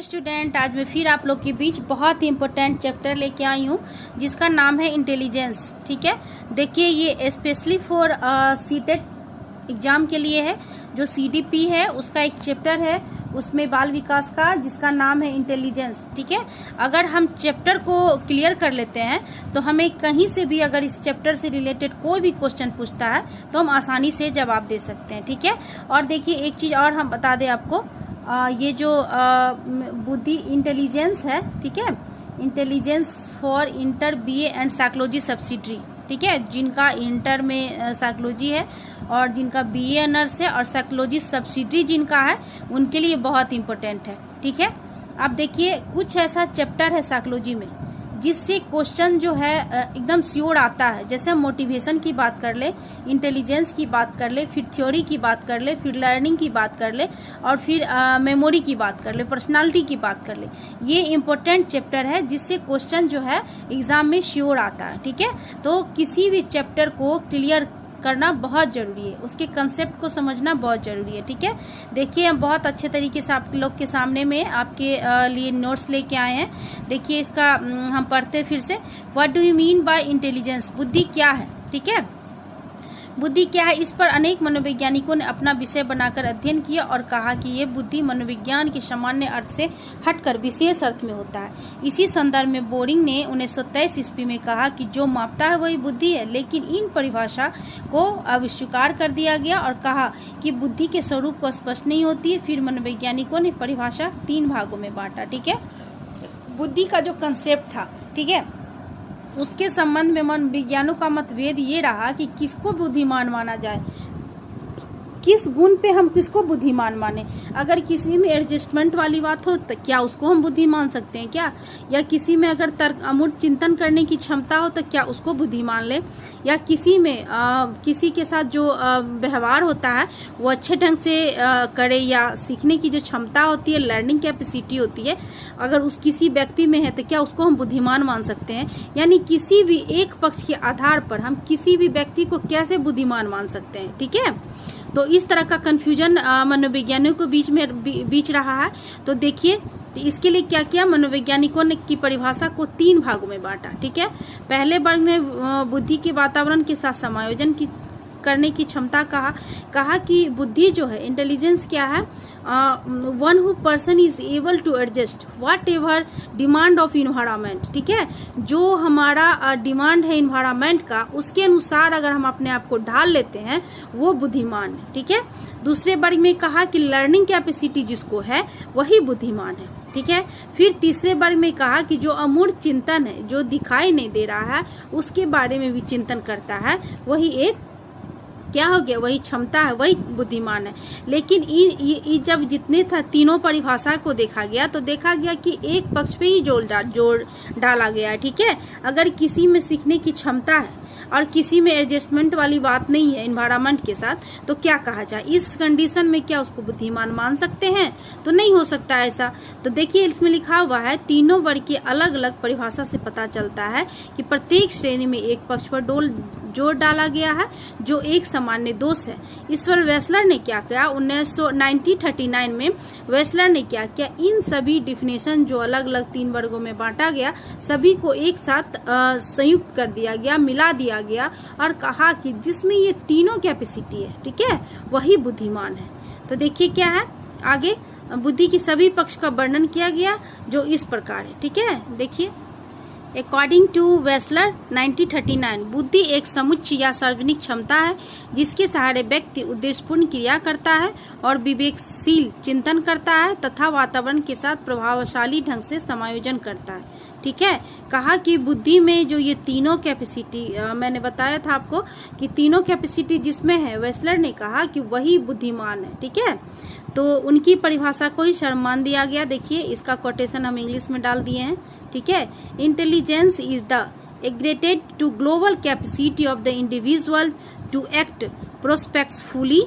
Hello student, आज मैं फिर आप लोग के बीच बहुत ही इम्पोर्टेंट चैप्टर लेके आई हूँ जिसका नाम है इंटेलिजेंस। ठीक है, देखिए ये स्पेशली फॉर सीटेट एग्जाम के लिए है। जो सीडीपी है उसका एक चैप्टर है उसमें बाल विकास का, जिसका नाम है इंटेलिजेंस। ठीक है, अगर हम चैप्टर को क्लियर कर लेते हैं तो हमें कहीं से भी अगर इस चैप्टर से रिलेटेड कोई भी क्वेश्चन पूछता है तो हम आसानी से जवाब दे सकते हैं। ठीक है, और देखिए एक चीज़ और हम बता दें आपको, ये जो बुद्धि इंटेलिजेंस है, ठीक है, intelligence for inter BA and psychology subsidiary. ठीक है, जिनका इंटर में साइकोलॉजी है और जिनका बीए ऑनर्स है और साइकोलॉजी सब्सिडरी जिनका है, उनके लिए बहुत इंपॉर्टेंट है। ठीक है, अब देखिए कुछ ऐसा चैप्टर है साइकोलॉजी में जिससे क्वेश्चन जो है एकदम श्योर आता है। जैसे हम मोटिवेशन की बात कर ले, इंटेलिजेंस की बात कर ले, फिर थ्योरी की बात कर ले, फिर लर्निंग की बात कर ले, और फिर मेमोरी की बात कर ले, पर्सनालिटी की बात कर ले। ये इम्पोर्टेंट चैप्टर है जिससे क्वेश्चन जो है एग्जाम में श्योर आता है। ठीक है, तो किसी भी चैप्टर को क्लियर करना बहुत जरूरी है, उसके कंसेप्ट को समझना बहुत जरूरी है। ठीक है, देखिए हम बहुत अच्छे तरीके से आप लोग के सामने में आपके लिए नोट्स लेके आए हैं। देखिए इसका हम पढ़ते फिर से। What do you mean by intelligence? बुद्धि क्या है? ठीक है, बुद्धि क्या है, इस पर अनेक मनोवैज्ञानिकों ने अपना विषय बनाकर अध्ययन किया और कहा कि ये बुद्धि मनोविज्ञान के सामान्य अर्थ से हटकर विशेष अर्थ में होता है। इसी संदर्भ में बोरिंग ने 1923 ईस्वी में कहा कि जो मापता है वही बुद्धि है, लेकिन इन परिभाषा को अब स्वीकार कर दिया गया और कहा कि बुद्धि के स्वरूप को स्पष्ट नहीं होती है। फिर मनोवैज्ञानिकों ने परिभाषा 3 भागों में बांटा। ठीक है, बुद्धि का जो कंसेप्ट था, ठीक है, उसके संबंध में मन विज्ञानों का मतभेद ये रहा कि किसको बुद्धिमान माना जाए, किस गुण पे हम किसको बुद्धिमान माने। अगर किसी में एडजस्टमेंट वाली बात हो तो क्या उसको हम बुद्धि मान सकते हैं क्या? या किसी में अगर तर्क अमूर्त चिंतन करने की क्षमता हो तो क्या उसको बुद्धिमान ले? या किसी में किसी के साथ जो व्यवहार होता है वो अच्छे ढंग से करे, या सीखने की जो क्षमता होती है, लर्निंग कैपेसिटी होती है, अगर उस किसी व्यक्ति में है तो क्या उसको हम बुद्धिमान मान सकते हैं? यानी किसी भी एक पक्ष के आधार पर हम किसी भी व्यक्ति को कैसे बुद्धिमान मान सकते हैं? ठीक है, तो इस तरह का कंफ्यूजन मनोवैज्ञानिकों के बीच रहा है। तो देखिए, तो इसके लिए क्या किया, मनोवैज्ञानिकों ने की परिभाषा को 3 भागों में बांटा। ठीक है, पहले वर्ग में बुद्धि के वातावरण के साथ समायोजन की करने की क्षमता कहा कि बुद्धि जो है, इंटेलिजेंस क्या है, one who person is able to adjust whatever demand of environment. ठीक है, जो हमारा डिमांड है इन्वायरमेंट का, उसके अनुसार अगर हम अपने आप को ढाल लेते हैं वो बुद्धिमान है। ठीक है, दूसरे वर्ग में कहा कि लर्निंग कैपेसिटी जिसको है वही बुद्धिमान है। ठीक है, फिर तीसरे वर्ग में कहा कि जो अमूर्त चिंतन है, जो दिखाई नहीं दे रहा है, उसके बारे में भी चिंतन करता है, वही एक क्या हो गया, वही क्षमता है, वही बुद्धिमान है। लेकिन जब जितने था तीनों परिभाषा को देखा गया तो देखा गया कि एक पक्ष पे ही जोर डाला गया है। ठीक है, अगर किसी में सीखने की क्षमता है और किसी में एडजस्टमेंट वाली बात नहीं है एनवायरनमेंट के साथ, तो क्या कहा जाए, इस कंडीशन में क्या उसको बुद्धिमान मान सकते हैं? तो नहीं हो सकता ऐसा। तो देखिए इसमें लिखा हुआ है, तीनों वर्ग की अलग अलग परिभाषा से पता चलता है कि प्रत्येक श्रेणी में एक पक्ष पर जोर डाला गया है जो एक सामान्य दोष है। इस पर वेस्लर ने क्या किया, 1939 में वेस्लर ने क्या किया, इन सभी डिफिनेशन जो अलग अलग 3 वर्गों में बांटा गया, सभी को एक साथ संयुक्त कर दिया गया, मिला दिया गया और कहा कि जिसमें ये तीनों कैपेसिटी है, ठीक है, वही बुद्धिमान है। तो देखिए क्या है आगे, बुद्धि की सभी पक्ष का वर्णन किया गया जो इस प्रकार है। ठीक है, देखिए अकॉर्डिंग टू वेस्लर 1939, बुद्धि एक समुच्चय या सार्वजनिक क्षमता है जिसके सहारे व्यक्ति उद्देश्यपूर्ण क्रिया करता है और विवेकशील चिंतन करता है तथा वातावरण के साथ प्रभावशाली ढंग से समायोजन करता है। ठीक है, कहा कि बुद्धि में जो ये तीनों कैपेसिटी मैंने बताया था आपको कि तीनों कैपेसिटी जिसमें है, वेस्लर ने कहा कि वही बुद्धिमान है। ठीक है, तो उनकी परिभाषा को ही सम्मान दिया गया। देखिए इसका कोटेशन हम इंग्लिश में डाल दिए हैं। ठीक है, intelligence is the aggregated to global capacity of the individual to act purposefully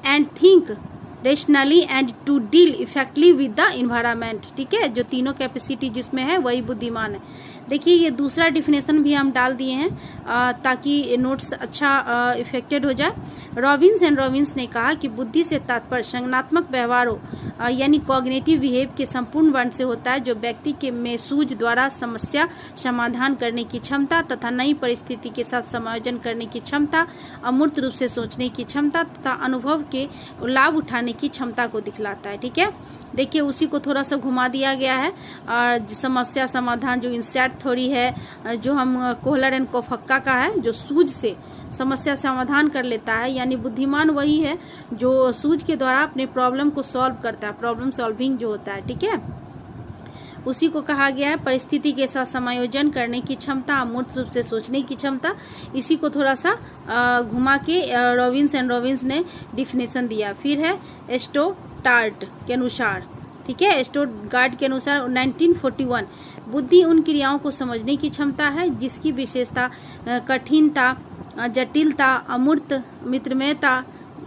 and think rationally and to deal effectively with the environment. ठीक है, जो तीनों कैपेसिटी जिसमें है वही बुद्धिमान है। देखिए ये दूसरा डिफिनेशन भी हम डाल दिए हैं ताकि नोट्स अच्छा इफेक्टेड हो जाए। रॉबिन्स एंड रॉबिन्स ने कहा कि बुद्धि से तात्पर्य संज्ञानात्मक व्यवहारों यानी कॉग्निटिव बिहेव के संपूर्ण वर्ण से होता है, जो व्यक्ति के में सूझ द्वारा समस्या समाधान करने की क्षमता तथा नई परिस्थिति के साथ समायोजन करने की क्षमता, अमूर्त रूप से सोचने की क्षमता तथा अनुभव के लाभ उठाने की क्षमता को दिखलाता है। ठीक है, देखिए उसी को थोड़ा सा घुमा दिया गया है। और समस्या समाधान जो इंसैट थ्योरी है, जो हम कोहलर एंड कोफक्का का है, जो सूझ से समस्या समाधान कर लेता है, यानी बुद्धिमान वही है जो सूझ के द्वारा अपने प्रॉब्लम को सॉल्व करता है, प्रॉब्लम सॉल्विंग जो होता है। ठीक है, उसी को कहा गया है परिस्थिति के साथ समायोजन करने की क्षमता, अमूर्त रूप से सोचने की क्षमता। इसी को थोड़ा सा घुमा के रॉबिन्स एंड रॉबिन्स ने डिफिनेशन दिया। फिर है स्टोटार्ट के अनुसार, ठीक है, स्टोटगार्ड के अनुसार 1941 बुद्धि उन क्रियाओं को समझने की क्षमता है जिसकी विशेषता कठिनता, जटिलता, अमूर्त मित्रमयता,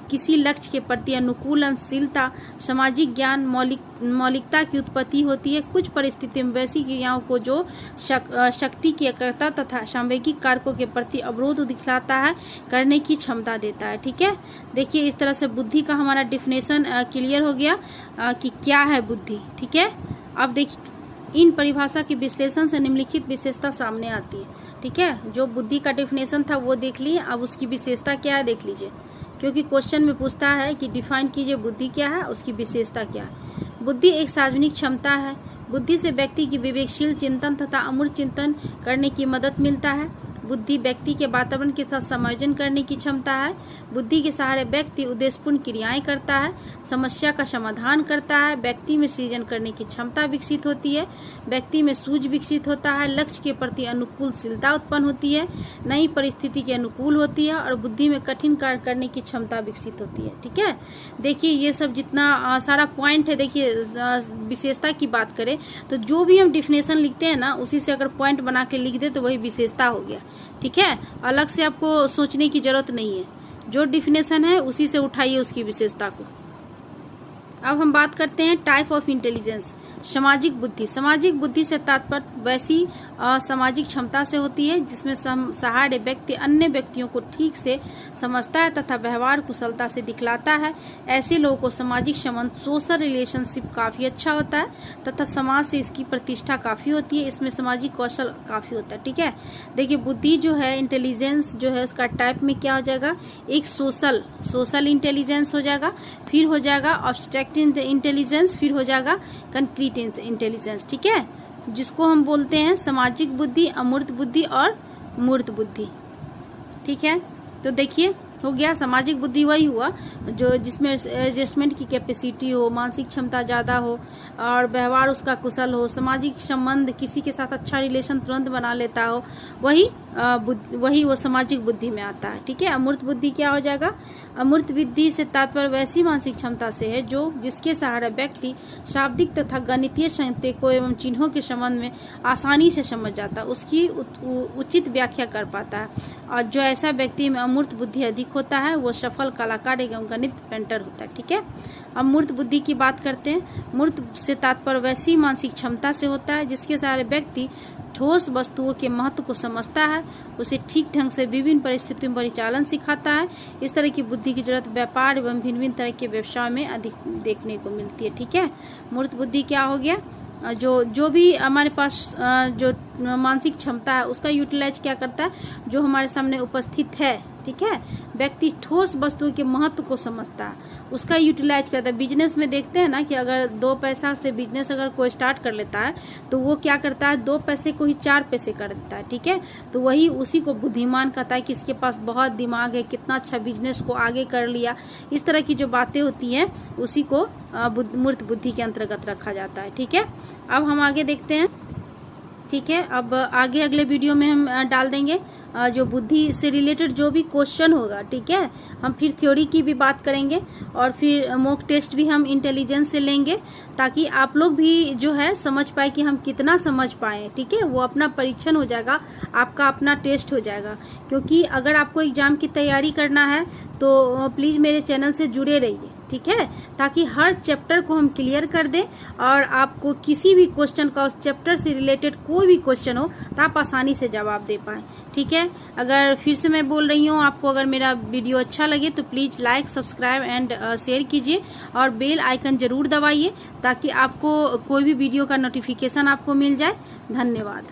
किसी लक्ष्य के प्रति अनुकूलनशीलता, सामाजिक ज्ञान, मौलिकता की उत्पत्ति होती है। कुछ परिस्थिति में वैसी क्रियाओं को जो शक्ति की एकता तथा सांवेगिक कारकों के प्रति अवरोध दिखलाता है, करने की क्षमता देता है। ठीक है, देखिए इस तरह से बुद्धि का हमारा डिफिनेशन क्लियर हो गया कि क्या है बुद्धि। ठीक है, अब देखिए इन परिभाषा के विश्लेषण से निम्नलिखित विशेषता सामने आती है। ठीक है, जो बुद्धि का डिफिनेशन था वो देख लिए, अब उसकी विशेषता क्या है देख लीजिए, क्योंकि क्वेश्चन में पूछता है कि डिफाइन कीजिए बुद्धि क्या है, उसकी विशेषता क्या है। बुद्धि एक सार्वजनिक क्षमता है। बुद्धि से व्यक्ति की विवेकशील चिंतन तथा अमूर्त चिंतन करने की मदद मिलता है। बुद्धि व्यक्ति के वातावरण के साथ समायोजन करने की क्षमता है। बुद्धि के सहारे व्यक्ति उद्देश्यपूर्ण क्रियाएं करता है, समस्या का समाधान करता है, व्यक्ति में सृजन करने की क्षमता विकसित होती है, व्यक्ति में सूझ विकसित होता है, लक्ष्य के प्रति अनुकूलशीलता उत्पन्न होती है, नई परिस्थिति के अनुकूल होती है और बुद्धि में कठिन कार्य करने की क्षमता विकसित होती है। ठीक है, देखिए ये सब जितना सारा पॉइंट है, देखिए विशेषता की बात करें तो जो भी हम डिफिनेशन लिखते हैं ना, उसी से अगर पॉइंट बना के लिख दे तो वही विशेषता हो गया। ठीक है, अलग से आपको सोचने की जरूरत नहीं है, जो डिफिनेशन है उसी से उठाइए उसकी विशेषता को। अब हम बात करते हैं टाइप ऑफ इंटेलिजेंस, सामाजिक बुद्धि। सामाजिक बुद्धि से तात्पर्य वैसी सामाजिक क्षमता से होती है जिसमें सहारे व्यक्ति अन्य व्यक्तियों को ठीक से समझता है तथा व्यवहार कुशलता से दिखलाता है। ऐसे लोगों को सामाजिक संबंध, सोशल रिलेशनशिप काफ़ी अच्छा होता है तथा समाज से इसकी प्रतिष्ठा काफ़ी होती है। इसमें सामाजिक कौशल काफ़ी होता है। ठीक है, देखिए बुद्धि जो है, इंटेलिजेंस जो है, उसका टाइप में क्या हो जाएगा, एक सोशल इंटेलिजेंस हो जाएगा, फिर हो जाएगा ऑब्स्ट्रैक्ट इंटेलिजेंस, फिर हो जाएगा कंक्रीट इंटेलिजेंस। ठीक है, जिसको हम बोलते हैं सामाजिक बुद्धि, अमूर्त बुद्धि और मूर्त बुद्धि। ठीक है, तो देखिए हो गया सामाजिक बुद्धि वही हुआ जो जिसमें एडजस्टमेंट की कैपेसिटी हो, मानसिक क्षमता ज़्यादा हो और व्यवहार उसका कुशल हो, सामाजिक संबंध, किसी के साथ अच्छा रिलेशन तुरंत बना लेता हो, वही वो सामाजिक बुद्धि में आता है। ठीक है, अमूर्त बुद्धि क्या हो जाएगा, अमूर्त बुद्धि से तात्पर्य वैसी मानसिक क्षमता से है जो जिसके सहारा व्यक्ति शाब्दिक तथा गणितीय संकेतों एवं चिन्हों के संबंध में आसानी से समझ जाता है, उसकी उचित व्याख्या कर पाता है। और जो ऐसा व्यक्ति में अमूर्त बुद्धि अधिक होता है वो सफल कलाकार एवं गणित पेंटर होता है। ठीक है, अब मूर्त बुद्धि की बात करते हैं। मूर्त से तात्पर्य वैसी मानसिक क्षमता से होता है जिसके सहारे व्यक्ति ठोस वस्तुओं के महत्व को समझता है, उसे ठीक ढंग से विभिन्न परिस्थितियों में परिचालन सिखाता है। इस तरह की बुद्धि की जरूरत व्यापार एवं भिन्न भिन्न तरह के व्यवसाय में अधिक देखने को मिलती है। ठीक है, मूर्त बुद्धि क्या हो गया, जो भी हमारे पास जो मानसिक क्षमता है उसका यूटिलाइज क्या करता है, जो हमारे सामने उपस्थित है। ठीक है, व्यक्ति ठोस वस्तुओं के महत्व को समझता है, उसका यूटिलाइज करता है। बिजनेस में देखते हैं ना कि अगर 2 पैसा से बिजनेस अगर कोई स्टार्ट कर लेता है तो वो क्या करता है, 2 पैसे को ही 4 पैसे कर देता है। ठीक है, तो वही उसी को बुद्धिमान कहता है कि इसके पास बहुत दिमाग है, कितना अच्छा बिजनेस को आगे कर लिया। इस तरह की जो बातें होती हैं उसी को मूर्त बुद्धि के अंतर्गत रखा जाता है। ठीक है, अब हम आगे देखते हैं। ठीक है, अब आगे अगले वीडियो में हम डाल देंगे जो बुद्धि से रिलेटेड जो भी क्वेश्चन होगा। ठीक है, हम फिर थ्योरी की भी बात करेंगे और फिर मॉक टेस्ट भी हम इंटेलिजेंस से लेंगे ताकि आप लोग भी जो है समझ पाए कि हम कितना समझ पाए। ठीक है, वो अपना परीक्षण हो जाएगा, आपका अपना टेस्ट हो जाएगा। क्योंकि अगर आपको एग्जाम की तैयारी करना है तो प्लीज़ मेरे चैनल से जुड़े रहिए। ठीक है, ताकि हर चैप्टर को हम क्लियर कर दें और आपको किसी भी क्वेश्चन का उस चैप्टर से रिलेटेड कोई भी क्वेश्चन हो तो आप आसानी से जवाब दे पाएँ। ठीक है। अगर फिर से मैं बोल रही हूँ, आपको अगर मेरा वीडियो अच्छा लगे तो please like, subscribe and share कीजिए और बेल आइकन ज़रूर दबाइए ताकि आपको कोई भी वीडियो का नोटिफिकेशन आपको मिल जाए। धन्यवाद।